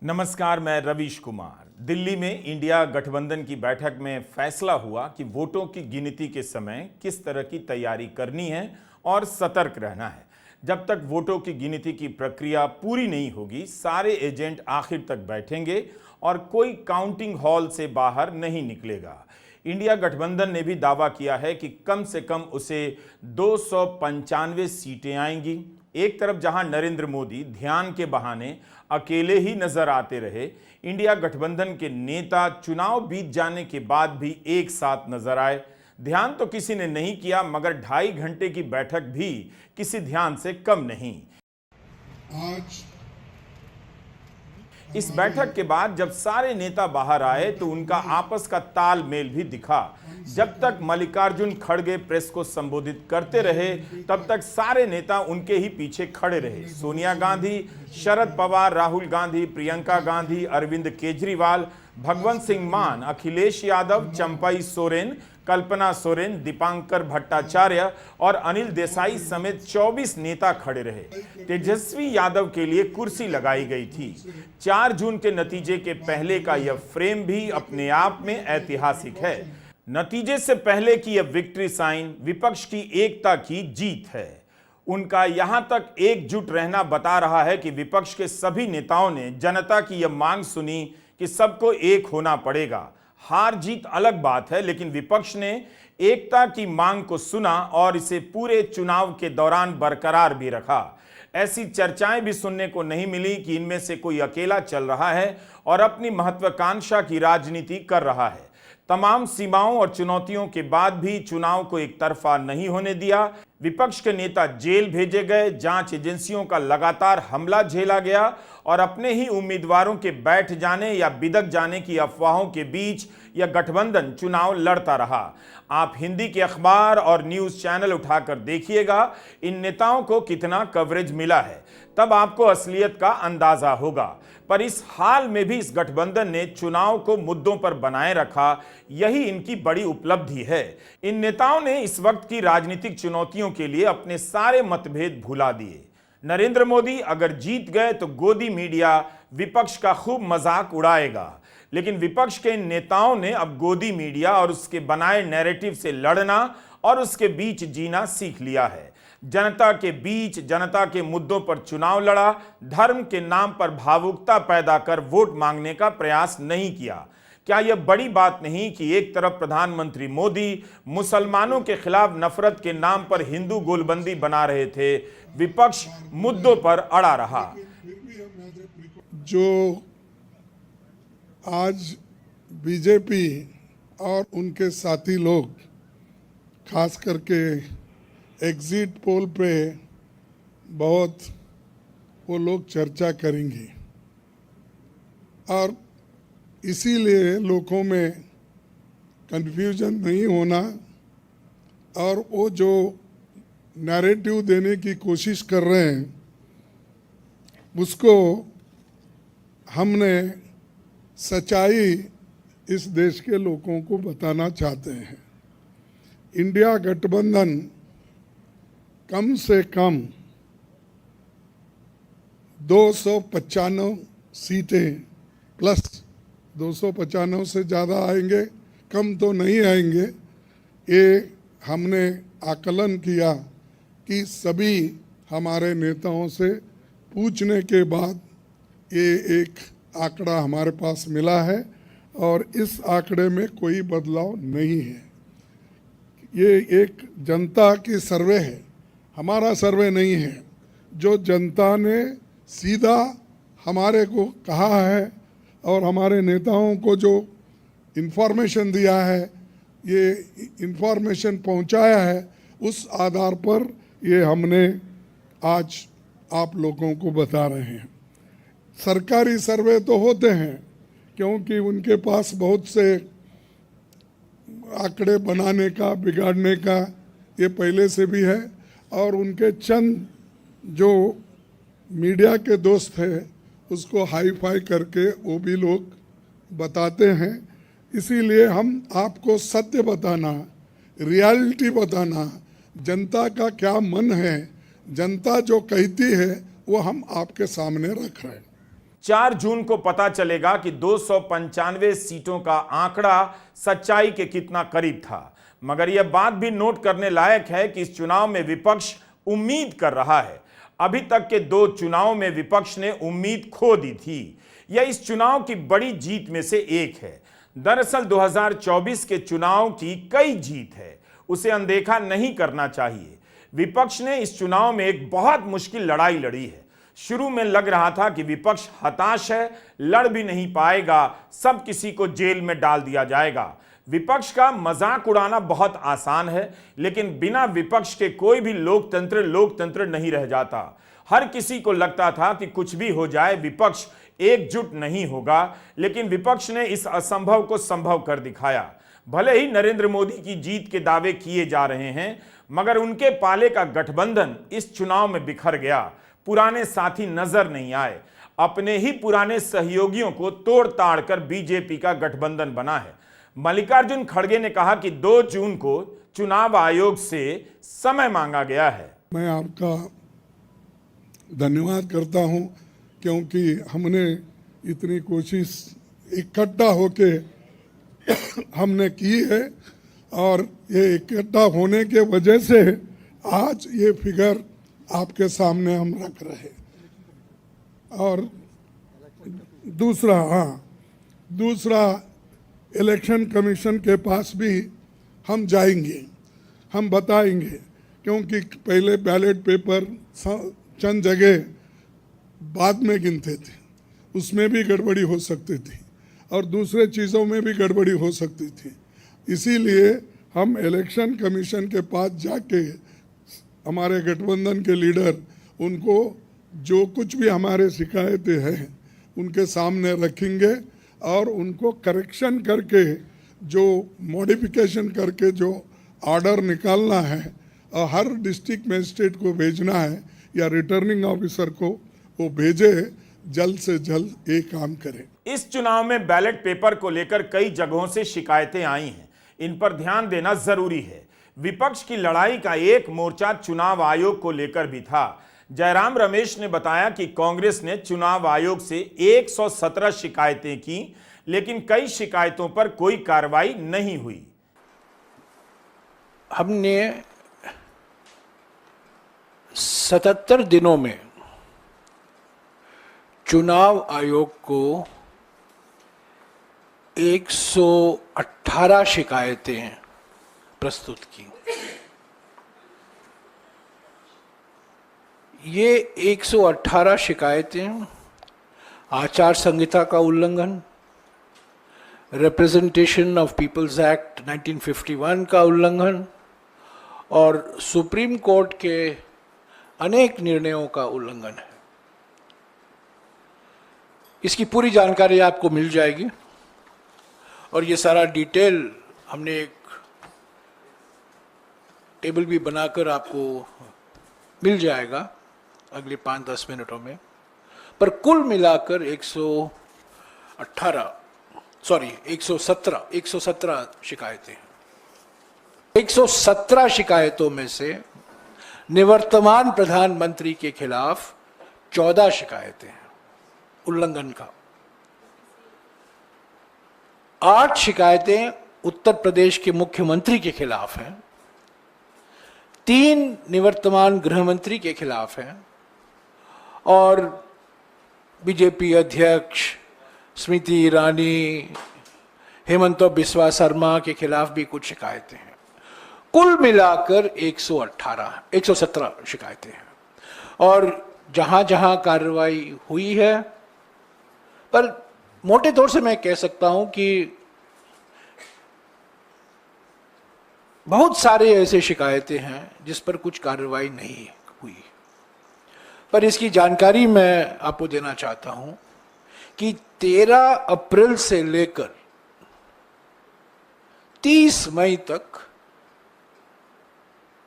नमस्कार, मैं रवीश कुमार। दिल्ली में इंडिया गठबंधन की बैठक में फैसला हुआ कि वोटों की गिनती के समय किस तरह की तैयारी करनी है और सतर्क रहना है। जब तक वोटों की गिनती की प्रक्रिया पूरी नहीं होगी, सारे एजेंट आखिर तक बैठेंगे और कोई काउंटिंग हॉल से बाहर नहीं निकलेगा। इंडिया गठबंधन ने भी दावा किया है कि कम से कम उसे 295 सीटें आएंगी। एक तरफ जहां नरेंद्र मोदी ध्यान के बहाने अकेले ही नजर आते रहे, इंडिया गठबंधन के नेता चुनाव बीत जाने के बाद भी एक साथ नजर आए। ध्यान तो किसी ने नहीं किया, मगर 2.5 घंटे की बैठक भी किसी ध्यान से कम नहीं। आज इस बैठक के बाद जब सारे नेता बाहर आए तो उनका आपस का तालमेल भी दिखा। जब तक मल्लिकार्जुन खड़गे प्रेस को संबोधित करते रहे, तब तक सारे नेता उनके ही पीछे खड़े रहे। सोनिया गांधी, शरद पवार, राहुल गांधी, प्रियंका गांधी, अरविंद केजरीवाल, भगवंत सिंह मान, अखिलेश यादव, चंपई सोरेन, कल्पना सोरेन, दीपांकर भट्टाचार्य और अनिल देसाई समेत 24 नेता खड़े रहे। तेजस्वी यादव के लिए कुर्सी लगाई गई थी। 4 जून के नतीजे के पहले का यह फ्रेम भी अपने आप में ऐतिहासिक है। नतीजे से पहले की यह विक्ट्री साइन विपक्ष की एकता की जीत है। उनका यहां तक एकजुट रहना बता रहा है कि विपक्ष के सभी नेताओं ने जनता की यह मांग सुनी कि सबको एक होना पड़ेगा। हार जीत अलग बात है, लेकिन विपक्ष ने एकता की मांग को सुना और इसे पूरे चुनाव के दौरान बरकरार भी रखा। ऐसी चर्चाएं भी सुनने को नहीं मिली कि इनमें से कोई अकेला चल रहा है और अपनी महत्वाकांक्षा की राजनीति कर रहा है। तमाम सीमाओं और चुनौतियों के बाद भी चुनाव को एक तरफा नहीं होने दिया। विपक्ष के नेता जेल भेजे गए, जांच एजेंसियों का लगातार हमला झेला गया और अपने ही उम्मीदवारों के बैठ जाने या बिदक जाने की अफवाहों के बीच यह गठबंधन चुनाव लड़ता रहा। आप हिंदी के अखबार और न्यूज चैनल उठाकर देखिएगा इन नेताओं को कितना कवरेज मिला है, तब आपको असलियत का अंदाजा होगा। पर इस हाल में भी इस गठबंधन ने चुनाव को मुद्दों पर बनाए रखा, यही इनकी बड़ी उपलब्धि है। इन नेताओं ने इस वक्त की राजनीतिक चुनौतियों के लिए अपने सारे मतभेद भुला दिए। नरेंद्र मोदी अगर जीत गए तो गोदी मीडिया विपक्ष का खूब मजाक उड़ाएगा, लेकिन विपक्ष के इन नेताओं ने अब गोदी मीडिया और उसके बनाए नैरेटिव से लड़ना और उसके बीच जीना सीख लिया है। जनता के बीच, जनता के मुद्दों पर चुनाव लड़ा, धर्म के नाम पर भावुकता पैदा कर वोट मांगने का प्रयास नहीं किया। क्या यह बड़ी बात नहीं कि एक तरफ प्रधानमंत्री मोदी मुसलमानों के खिलाफ नफरत के नाम पर हिंदू गोलबंदी बना रहे थे, विपक्ष मुद्दों पर अड़ा रहा। जो आज बीजेपी और उनके साथी लोग खास करके एग्जिट पोल पे बहुत वो लोग चर्चा करेंगे और इसीलिए लोगों में कंफ्यूजन नहीं होना और वो जो नैरेटिव देने की कोशिश कर रहे हैं उसको हमने सच्चाई इस देश के लोगों को बताना चाहते हैं। इंडिया गठबंधन कम से कम 295 सीटें प्लस 295 से ज़्यादा आएंगे, कम तो नहीं आएंगे। ये हमने आकलन किया कि सभी हमारे नेताओं से पूछने के बाद ये एक आंकड़ा हमारे पास मिला है और इस आंकड़े में कोई बदलाव नहीं है। ये एक जनता की सर्वे है, हमारा सर्वे नहीं है। जो जनता ने सीधा हमारे को कहा है और हमारे नेताओं को जो इन्फॉर्मेशन दिया है, ये इन्फॉर्मेशन पहुंचाया है, उस आधार पर ये हमने आज आप लोगों को बता रहे हैं। सरकारी सर्वे तो होते हैं क्योंकि उनके पास बहुत से आंकड़े बनाने का, बिगाड़ने का ये पहले से भी है और उनके चंद जो मीडिया के दोस्त हैं उसको हाई फाई करके वो भी लोग बताते हैं। इसीलिए हम आपको सत्य बताना, रियलिटी बताना, जनता का क्या मन है, जनता जो कहती है वो हम आपके सामने रख रहे हैं। 4 जून को पता चलेगा कि 295 सीटों का आंकड़ा सच्चाई के कितना करीब था। मगर यह बात भी नोट करने लायक है कि इस चुनाव में विपक्ष उम्मीद कर रहा है। अभी तक के 2 चुनाव में विपक्ष ने उम्मीद खो दी थी। यह इस चुनाव की बड़ी जीत में से एक है। दरअसल 2024 के चुनाव की कई जीत है, उसे अनदेखा नहीं करना चाहिए। विपक्ष ने इस चुनाव में एक बहुत मुश्किल लड़ाई लड़ी है। शुरू में लग रहा था कि विपक्ष हताश है, लड़ भी नहीं पाएगा, सब किसी को जेल में डाल दिया जाएगा। विपक्ष का मजाक उड़ाना बहुत आसान है, लेकिन बिना विपक्ष के कोई भी लोकतंत्र नहीं रह जाता। हर किसी को लगता था कि कुछ भी हो जाए विपक्ष एकजुट नहीं होगा, लेकिन विपक्ष ने इस असंभव को संभव कर दिखाया। भले ही नरेंद्र मोदी की जीत के दावे किए जा रहे हैं, मगर उनके पाले का गठबंधन इस चुनाव में बिखर गया। पुराने साथी नजर नहीं आए। अपने ही पुराने सहयोगियों को तोड़ ताड़ कर बीजेपी का गठबंधन बना है। मल्लिकार्जुन खड़गे ने कहा कि 2 जून को चुनाव आयोग से समय मांगा गया है। मैं आपका धन्यवाद करता हूं, क्योंकि हमने इतनी कोशिश इकट्ठा होके हमने की है, और ये इकट्ठा होने के वजह से आज ये फिगर आपके सामने हम रख रहे। और दूसरा इलेक्शन कमीशन के पास भी हम जाएंगे, हम बताएंगे, क्योंकि पहले बैलेट पेपर चंद जगह बाद में गिनते थे, उसमें भी गड़बड़ी हो सकती थी और दूसरे चीज़ों में भी गड़बड़ी हो सकती थी। इसीलिए हम इलेक्शन कमीशन के पास जाके हमारे गठबंधन के लीडर उनको जो कुछ भी हमारे शिकायतें हैं उनके सामने रखेंगे, और उनको करेक्शन करके, जो मॉडिफिकेशन करके जो ऑर्डर निकालना है और हर डिस्ट्रिक्ट मजिस्ट्रेट को भेजना है या रिटर्निंग ऑफिसर को, वो भेजे, जल्द से जल्द ये काम करें। इस चुनाव में बैलेट पेपर को लेकर कई जगहों से शिकायतें आई हैं, इन पर ध्यान देना जरूरी है। विपक्ष की लड़ाई का एक मोर्चा चुनाव आयोग को लेकर भी था। जयराम रमेश ने बताया कि कांग्रेस ने चुनाव आयोग से 117 शिकायतें की, लेकिन कई शिकायतों पर कोई कार्रवाई नहीं हुई। हमने 77 दिनों में चुनाव आयोग को 118 शिकायतें प्रस्तुत की। ये 118 शिकायतें आचार संहिता का उल्लंघन, रिप्रेजेंटेशन ऑफ पीपल्स एक्ट 1951 का उल्लंघन और सुप्रीम कोर्ट के अनेक निर्णयों का उल्लंघन है। इसकी पूरी जानकारी आपको मिल जाएगी और ये सारा डिटेल हमने एक टेबल भी बनाकर आपको मिल जाएगा अगले 5-10 मिनटों में। पर कुल मिलाकर 117 शिकायतें। 117 शिकायतों में से निवर्तमान प्रधानमंत्री के खिलाफ 14 शिकायतें हैं उल्लंघन का। 8 शिकायतें उत्तर प्रदेश के मुख्यमंत्री के खिलाफ हैं, 3 निवर्तमान गृह मंत्री के खिलाफ हैं और बीजेपी अध्यक्ष स्मृति ईरानी, हेमंत बिस्वा शर्मा के खिलाफ भी कुछ शिकायतें हैं। कुल मिलाकर 117 शिकायतें हैं और जहां जहां कार्रवाई हुई है, पर मोटे तौर से मैं कह सकता हूं कि बहुत सारे ऐसे शिकायतें हैं जिस पर कुछ कार्रवाई नहीं हुई। पर इसकी जानकारी मैं आपको देना चाहता हूं कि 13 अप्रैल से लेकर 30 मई तक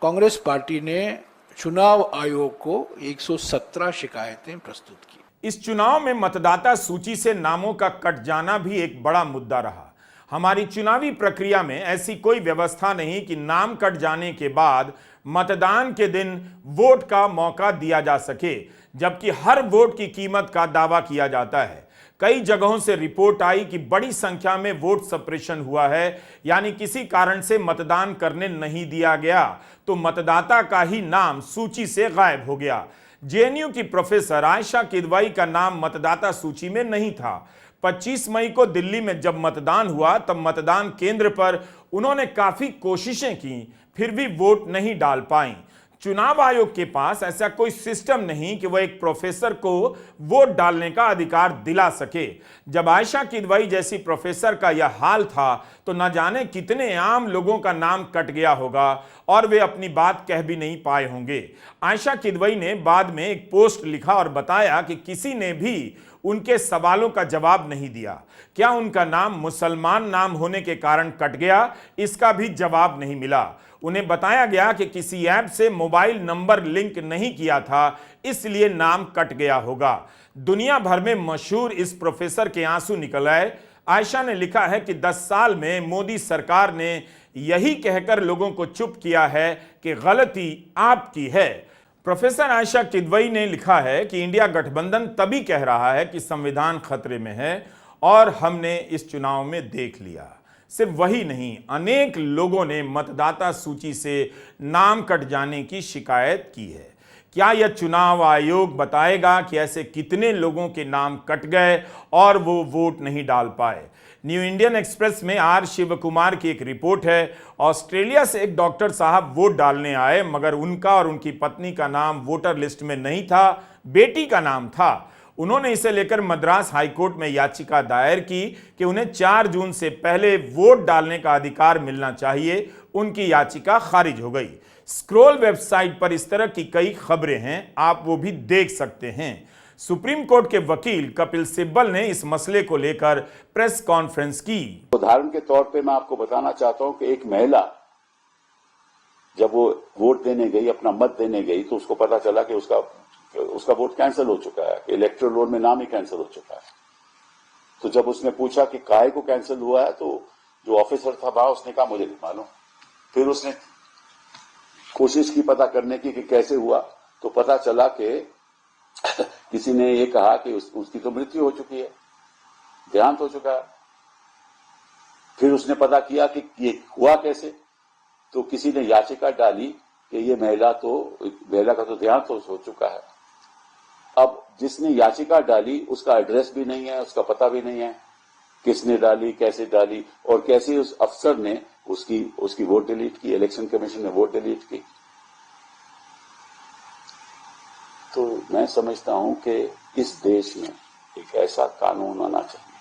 कांग्रेस पार्टी ने चुनाव आयोग को 117 शिकायतें प्रस्तुत की। इस चुनाव में मतदाता सूची से नामों का कट जाना भी एक बड़ा मुद्दा रहा। हमारी चुनावी प्रक्रिया में ऐसी कोई व्यवस्था नहीं कि नाम कट जाने के बाद मतदान के दिन वोट का मौका दिया जा सके, जबकि हर वोट की कीमत का दावा किया जाता है। कई जगहों से रिपोर्ट आई कि बड़ी संख्या में वोट सप्रेशन हुआ है, यानी किसी कारण से मतदान करने नहीं दिया गया तो मतदाता का ही नाम सूची से गायब हो गया। जेएनयू की प्रोफेसर आयशा किदवाई का नाम मतदाता सूची में नहीं था। 25 मई को दिल्ली में जब मतदान हुआ तब मतदान केंद्र पर उन्होंने काफी कोशिशें की, फिर भी वोट नहीं डाल पाई। चुनाव आयोग के पास ऐसा कोई सिस्टम नहीं कि वह एक प्रोफेसर को वोट डालने का अधिकार दिला सके। जब आयशा किदवाई जैसी प्रोफेसर का यह हाल था तो न जाने कितने आम लोगों का नाम कट गया होगा और वे अपनी बात कह भी नहीं पाए होंगे। आयशा किदवाई ने बाद में एक पोस्ट लिखा और बताया कि किसी ने भी उनके सवालों का जवाब नहीं दिया। क्या उनका नाम मुसलमान नाम होने के कारण कट गया, इसका भी जवाब नहीं मिला। उन्हें बताया गया कि किसी ऐप से मोबाइल नंबर लिंक नहीं किया था, इसलिए नाम कट गया होगा। दुनिया भर में मशहूर इस प्रोफेसर के आंसू निकल आए। आयशा ने लिखा है कि 10 साल में मोदी सरकार ने यही कहकर लोगों को चुप किया है कि गलती आपकी है। प्रोफेसर आयशा किदवाई ने लिखा है कि इंडिया गठबंधन तभी कह रहा है कि संविधान खतरे में है और हमने इस चुनाव में देख लिया। सिर्फ वही नहीं, अनेक लोगों ने मतदाता सूची से नाम कट जाने की शिकायत की है। क्या यह चुनाव आयोग बताएगा कि ऐसे कितने लोगों के नाम कट गए और वो वोट नहीं डाल पाए? न्यू इंडियन एक्सप्रेस में आर शिव कुमार की एक रिपोर्ट है। ऑस्ट्रेलिया से एक डॉक्टर साहब वोट डालने आए, मगर उनका और उनकी पत्नी का नाम वोटर लिस्ट में नहीं था, बेटी का नाम था। उन्होंने इसे लेकर मद्रास हाईकोर्ट में याचिका दायर की कि उन्हें 4 जून से पहले वोट डालने का अधिकार मिलना चाहिए। उनकी याचिका खारिज हो गई। स्क्रोल वेबसाइट पर इस तरह की कई खबरें हैं, आप वो भी देख सकते हैं। सुप्रीम कोर्ट के वकील कपिल सिब्बल ने इस मसले को लेकर प्रेस कॉन्फ्रेंस की। उदाहरण के तौर पे मैं आपको बताना चाहता हूं कि एक महिला जब वो वोट देने गई, अपना मत देने गई, तो उसको पता चला कि उसका वोट कैंसिल हो चुका है, इलेक्टोरल रोल में नाम ही कैंसिल हो चुका है। तो जब उसने पूछा कि काहे को कैंसिल हुआ है, तो जो ऑफिसर था वहां, उसने कहा मुझे नहीं मालूम। फिर उसने कोशिश की पता करने की कि कैसे हुआ, तो पता चला कि किसी ने ये कहा कि उसकी तो मृत्यु हो चुकी है, देहांत हो चुका है। फिर उसने पता किया कि ये हुआ कैसे, तो किसी ने याचिका डाली कि ये महिला का तो देहांत हो चुका है। अब जिसने याचिका डाली उसका एड्रेस भी नहीं है, उसका पता भी नहीं है, किसने डाली, कैसे डाली, और कैसे उस अफसर ने उसकी वोट डिलीट की, इलेक्शन कमीशन ने वोट डिलीट की। तो मैं समझता हूं कि इस देश में एक ऐसा कानून आना चाहिए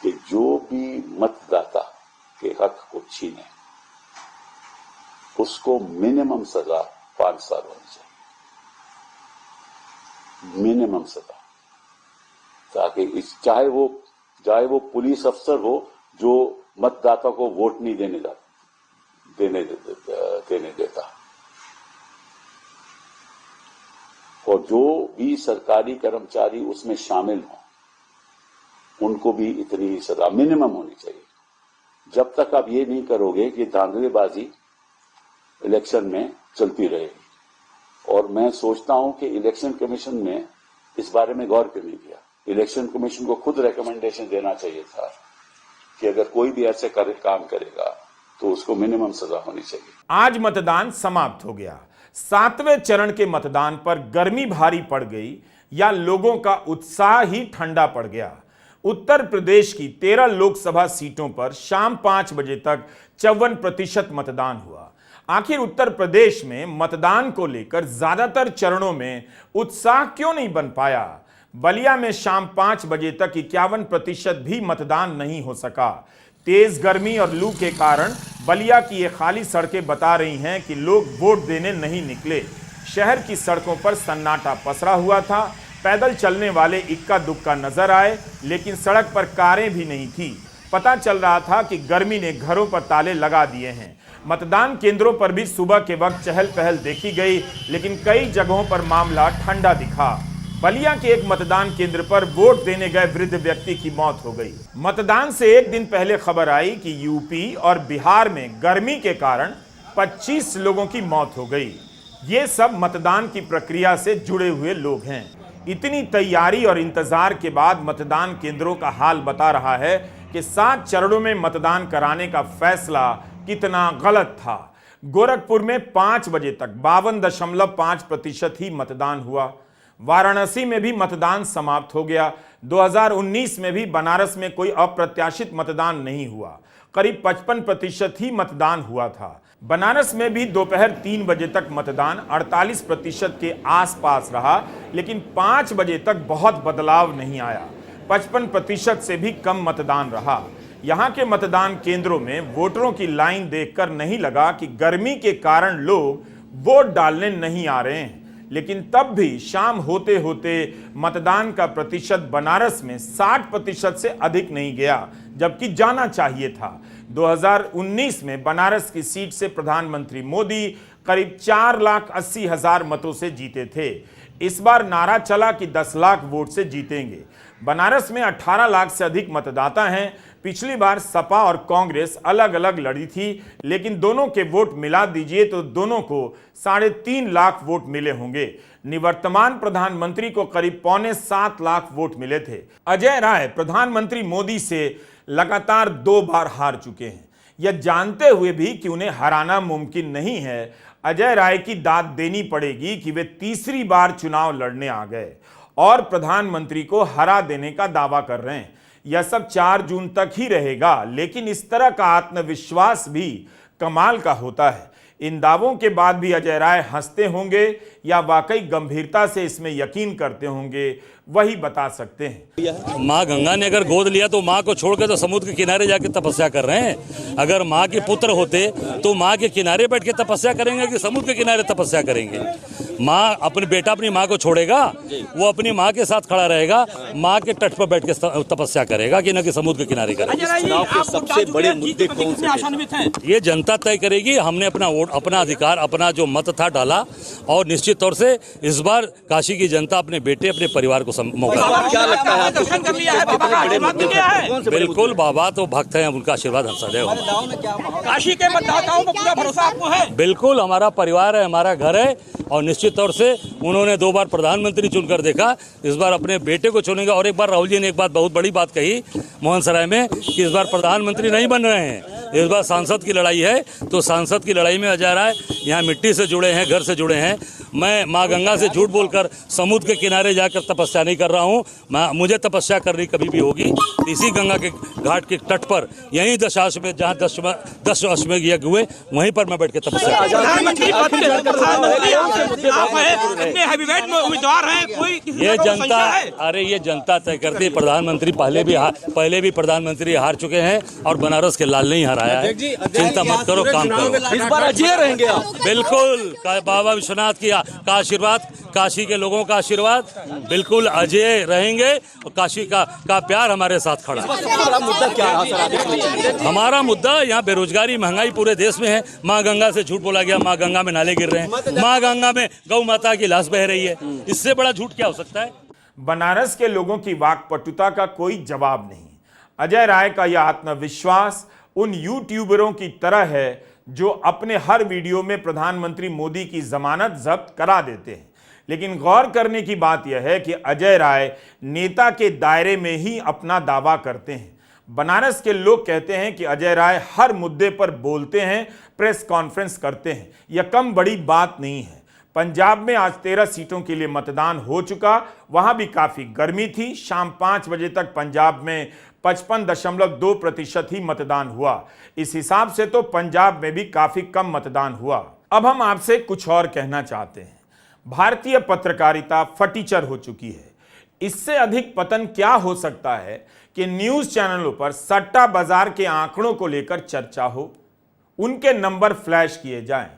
कि जो भी मतदाता के हक को छीने उसको मिनिमम सजा 5 साल होनी चाहिए, मिनिमम सजा, ताकि चाहे वो पुलिस अफसर हो जो मतदाता को वोट नहीं देने देता, और जो भी सरकारी कर्मचारी उसमें शामिल हों उनको भी इतनी सजा मिनिमम होनी चाहिए। जब तक आप ये नहीं करोगे कि धांधलेबाजी इलेक्शन में चलती रहेगी। और मैं सोचता हूं कि इलेक्शन कमीशन ने इस बारे में गौर क्यों नहीं किया। इलेक्शन कमीशन को खुद रिकमेंडेशन देना चाहिए था कि अगर कोई भी ऐसे काम करेगा तो उसको मिनिमम सजा होनी चाहिए। आज मतदान समाप्त हो गया। 7वें चरण के मतदान पर गर्मी भारी पड़ गई या लोगों का उत्साह ही ठंडा पड़ गया। उत्तर प्रदेश की 13 लोकसभा सीटों पर शाम 5 बजे तक 54% मतदान हुआ। आखिर उत्तर प्रदेश में मतदान को लेकर ज्यादातर चरणों में उत्साह क्यों नहीं बन पाया? बलिया में शाम 5 बजे तक 51% भी मतदान नहीं हो सका। तेज गर्मी और लू के कारण बलिया की ये खाली सड़कें बता रही हैं कि लोग वोट देने नहीं निकले। शहर की सड़कों पर सन्नाटा पसरा हुआ था। पैदल चलने वाले इक्का दुक्का नजर आए, लेकिन सड़क पर कारें भी नहीं थी। पता चल रहा था कि गर्मी ने घरों पर ताले लगा दिए हैं। मतदान केंद्रों पर भी सुबह के वक्त चहल पहल देखी गई, लेकिन कई जगहों पर मामला ठंडा दिखा। बलिया के एक मतदान केंद्र पर वोट देने गए वृद्ध व्यक्ति की मौत हो गई। मतदान से एक दिन पहले खबर आई कि यूपी और बिहार में गर्मी के कारण 25 लोगों की मौत हो गई। ये सब मतदान की प्रक्रिया से जुड़े हुए लोग हैं। इतनी तैयारी और इंतजार के बाद मतदान केंद्रों का हाल बता रहा है कि 7 चरणों में मतदान कराने का फैसला कितना गलत था। गोरखपुर में 5 बजे तक 52.5% ही मतदान हुआ। वाराणसी में भी मतदान समाप्त हो गया। 2019 में भी बनारस में कोई अप्रत्याशित मतदान नहीं हुआ। करीब 55% ही मतदान हुआ था। बनारस में भी दोपहर 3 बजे तक मतदान 48% के आसपास रहा, लेकिन 5 बजे तक बहुत बदलाव नहीं आया। 55% से भी कम मतदान रहा। यहाँ के मतदान केंद्रों में वोटरों की लाइन देखकर नहीं लगा कि गर्मी के कारण लोग वोट डालने नहीं आ रहे हैं, लेकिन तब भी शाम होते होते मतदान का प्रतिशत बनारस में 60% से अधिक नहीं गया, जबकि जाना चाहिए था। 2019 में बनारस की सीट से प्रधानमंत्री मोदी करीब 4,80,000 मतों से जीते थे। इस बार नारा चला कि 10 लाख वोट से जीतेंगे। बनारस में 18 लाख से अधिक मतदाता हैं। पिछली बार सपा और कांग्रेस अलग अलग लड़ी थी, लेकिन दोनों के वोट मिला दीजिए तो दोनों को 3.5 लाख वोट मिले होंगे। निवर्तमान प्रधानमंत्री को करीब 6.25 लाख वोट मिले थे। अजय राय प्रधानमंत्री मोदी से लगातार 2 बार हार चुके हैं। यह जानते हुए भी कि उन्हें हराना मुमकिन नहीं है, अजय राय की दाद देनी पड़ेगी कि वे तीसरी बार चुनाव लड़ने आ गए और प्रधानमंत्री को हरा देने का दावा कर रहे हैं। यह सब 4 जून तक ही रहेगा, लेकिन इस तरह का आत्मविश्वास भी कमाल का होता है। इन दावों के बाद भी अजय राय हंसते होंगे या वाकई गंभीरता से इसमें यकीन करते होंगे, वही बता सकते हैं। माँ गंगा ने अगर गोद लिया तो माँ को छोड़कर तो समुद्र के किनारे जाके तपस्या कर रहे हैं। अगर माँ के पुत्र होते तो माँ के किनारे बैठ के तपस्या करेंगे कि समुद्र के किनारे तपस्या करेंगे? माँ अपने बेटा अपनी माँ को छोड़ेगा, वो अपनी माँ के साथ खड़ा रहेगा, माँ के तट पर बैठ के तपस्या करेगा कि न कि समुद्र के किनारे करेगा। चुनाव के सबसे बड़े मुद्दे कौन से? ये जनता तय करेगी। हमने अपना वोट, अपना अधिकार, अपना जो मत था डाला, और निश्चित तौर से इस बार काशी की जनता अपने बेटे, अपने परिवार को मौका। क्या लगता है आपको? दर्शन कर लिया है, बाबा का आशीर्वाद मिल गया है? बिल्कुल, बाबा तो भक्त हैं, उनका आशीर्वाद हम सदैव। काशी के मतदाताओं को पूरा भरोसा आपको है? बिल्कुल, हमारा परिवार है, हमारा घर है, और निश्चित तौर से उन्होंने 2 बार प्रधानमंत्री चुनकर देखा, इस बार अपने बेटे को चुनेंगे। और एक बार राहुल जी ने एक बात, बहुत बड़ी बात कही मोहन सराय में, कि इस बार प्रधानमंत्री नहीं बन रहे हैं, इस बार सांसद की लड़ाई है। तो सांसद की लड़ाई में अजय राय यहाँ मिट्टी से जुड़े हैं, घर से जुड़े हैं। मैं माँ गंगा से झूठ बोलकर समुद्र के किनारे जाकर तपस्या नहीं कर रहा हूँ। मुझे तपस्या करनी कभी भी होगी इसी गंगा के घाट के तट पर, यहीं दशाश्वमेध, जहाँ 10 अश्वमेध यज्ञ हुए, वहीं पर मैं बैठ के तपस्या। ये जनता, अरे ये जनता तय करती है। प्रधानमंत्री पहले भी प्रधानमंत्री हार चुके हैं और बनारस के लाल नहीं हराया है। चिंता मत करो, काम करो। इस बार अजय रहेंगे आप? बिल्कुल, बाबा विश्वनाथ का आशीर्वाद, काशी के लोगों का आशीर्वाद, बिल्कुल अजय रहेंगे। और काशी का प्यार हमारे साथ खड़ा है। सबसे मुद्दा क्या है? हमारा मुद्दा यहाँ बेरोजगारी, महंगाई पूरे देश में है। माँ गंगा से झूठ बोला गया, माँ गंगा में नाले गिर रहे हैं, माँ गंगा में गौ माता की लाश बह रही है। इससे बड़ा झूठ क्या हो सकता है? बनारस के लोगों की वाकपटुता का कोई जवाब नहीं। अजय राय का यह आत्मविश्वास उन यूट्यूबरों की तरह है जो अपने हर वीडियो में प्रधानमंत्री मोदी की जमानत जब्त करा देते हैं। लेकिन गौर करने की बात यह है कि अजय राय नेता के दायरे में ही अपना दावा करते हैं। बनारस के लोग कहते हैं कि अजय राय हर मुद्दे पर बोलते हैं, प्रेस कॉन्फ्रेंस करते हैं। यह कम बड़ी बात नहीं है। पंजाब में आज 13 सीटों के लिए मतदान हो चुका, वहां भी काफी गर्मी थी। शाम 5 बजे तक पंजाब में 55.2% ही मतदान हुआ। इस हिसाब से तो पंजाब में भी काफी कम मतदान हुआ। अब हम आपसे कुछ और कहना चाहते हैं। भारतीय पत्रकारिता फटीचर हो चुकी है। इससे अधिक पतन क्या हो सकता है कि न्यूज चैनलों पर सट्टा बाजार के आंकड़ों को लेकर चर्चा हो, उनके नंबर फ्लैश किए जाएं।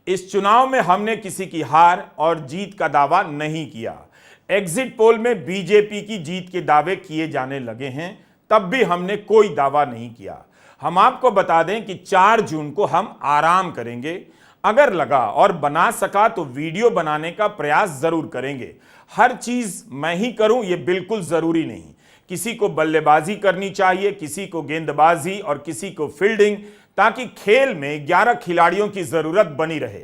इस चुनाव में हमने किसी की हार और जीत का दावा नहीं किया। एग्जिट पोल में बीजेपी की जीत के दावे किए जाने लगे हैं, तब भी हमने कोई दावा नहीं किया। हम आपको बता दें कि 4 जून को हम आराम करेंगे। अगर लगा और बना सका तो वीडियो बनाने का प्रयास जरूर करेंगे। हर चीज मैं ही करूं ये बिल्कुल जरूरी नहीं। किसी को बल्लेबाजी करनी चाहिए, किसी को गेंदबाजी और किसी को फील्डिंग, ताकि खेल में 11 खिलाड़ियों की जरूरत बनी रहे।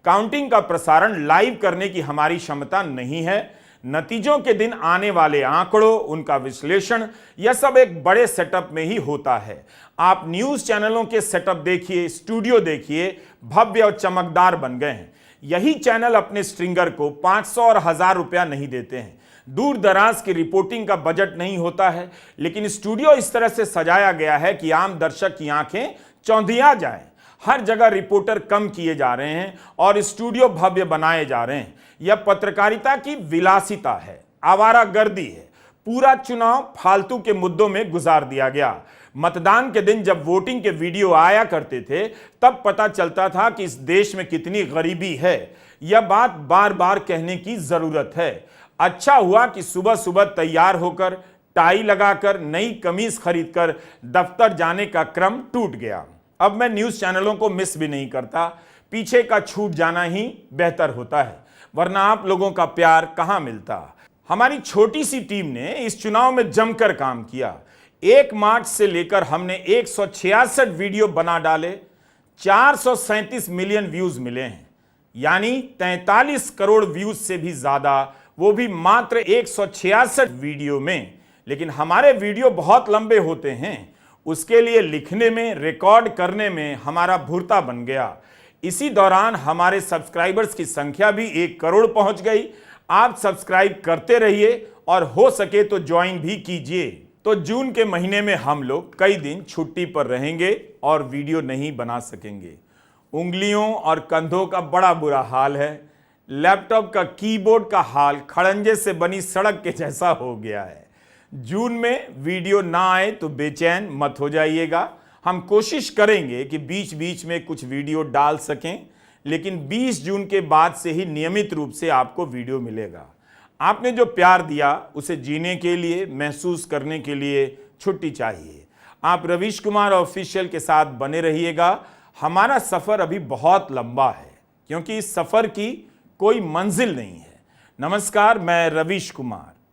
काउंटिंग का प्रसारण लाइव करने की हमारी क्षमता नहीं है। नतीजों के दिन आने वाले आंकड़ों, उनका विश्लेषण, यह सब एक बड़े सेटअप में ही होता है। आप न्यूज चैनलों के सेटअप देखिए, स्टूडियो देखिए, भव्य और चमकदार बन गए हैं। यही चैनल अपने स्ट्रिंगर को 500 और 1000 रुपया नहीं देते हैं। दूर दराज की रिपोर्टिंग का बजट नहीं होता है, लेकिन स्टूडियो इस तरह से सजाया गया है कि आम दर्शक की आंखें चौंधिया जाएं। हर जगह रिपोर्टर कम किए जा रहे हैं और स्टूडियो भव्य बनाए जा रहे हैं। यह पत्रकारिता की विलासिता है, आवारागर्दी है। पूरा चुनाव फालतू के मुद्दों में गुजार दिया गया। मतदान के दिन जब वोटिंग के वीडियो आया करते थे, तब पता चलता था कि इस देश में कितनी गरीबी है। यह बात बार बार कहने की जरूरत है। अच्छा हुआ कि सुबह सुबह तैयार होकर, टाई लगाकर, नई कमीज खरीदकर दफ्तर जाने का क्रम टूट गया। अब मैं न्यूज चैनलों को मिस भी नहीं करता। पीछे का छूट जाना ही बेहतर होता है, वरना आप लोगों का प्यार कहां मिलता। हमारी छोटी सी टीम ने इस चुनाव में जमकर काम किया। 1 मार्च से लेकर हमने 166 वीडियो बना डाले। 437 मिलियन व्यूज मिले हैं, यानी 43 करोड़ व्यूज से भी ज्यादा, वो भी मात्र 166 वीडियो में। लेकिन हमारे वीडियो बहुत लंबे होते हैं, उसके लिए लिखने में, रिकॉर्ड करने में हमारा भुर्ता बन गया। इसी दौरान हमारे सब्सक्राइबर्स की संख्या भी 1 करोड़ पहुंच गई। आप सब्सक्राइब करते रहिए और हो सके तो ज्वाइन भी कीजिए। तो जून के महीने में हम लोग कई दिन छुट्टी पर रहेंगे और वीडियो नहीं बना सकेंगे। उंगलियों और कंधों का बड़ा बुरा हाल है। लैपटॉप का कीबोर्ड का हाल खड़ंजे से बनी सड़क के जैसा हो गया है। जून में वीडियो ना आए तो बेचैन मत हो जाइएगा। हम कोशिश करेंगे कि बीच बीच में कुछ वीडियो डाल सकें, लेकिन 20 जून के बाद से ही नियमित रूप से आपको वीडियो मिलेगा। आपने जो प्यार दिया उसे जीने के लिए, महसूस करने के लिए छुट्टी चाहिए। आप रवीश कुमार ऑफिशियल के साथ बने रहिएगा। हमारा सफर अभी बहुत लंबा है, क्योंकि इस सफर की कोई मंजिल नहीं है। नमस्कार, मैं रवीश कुमार।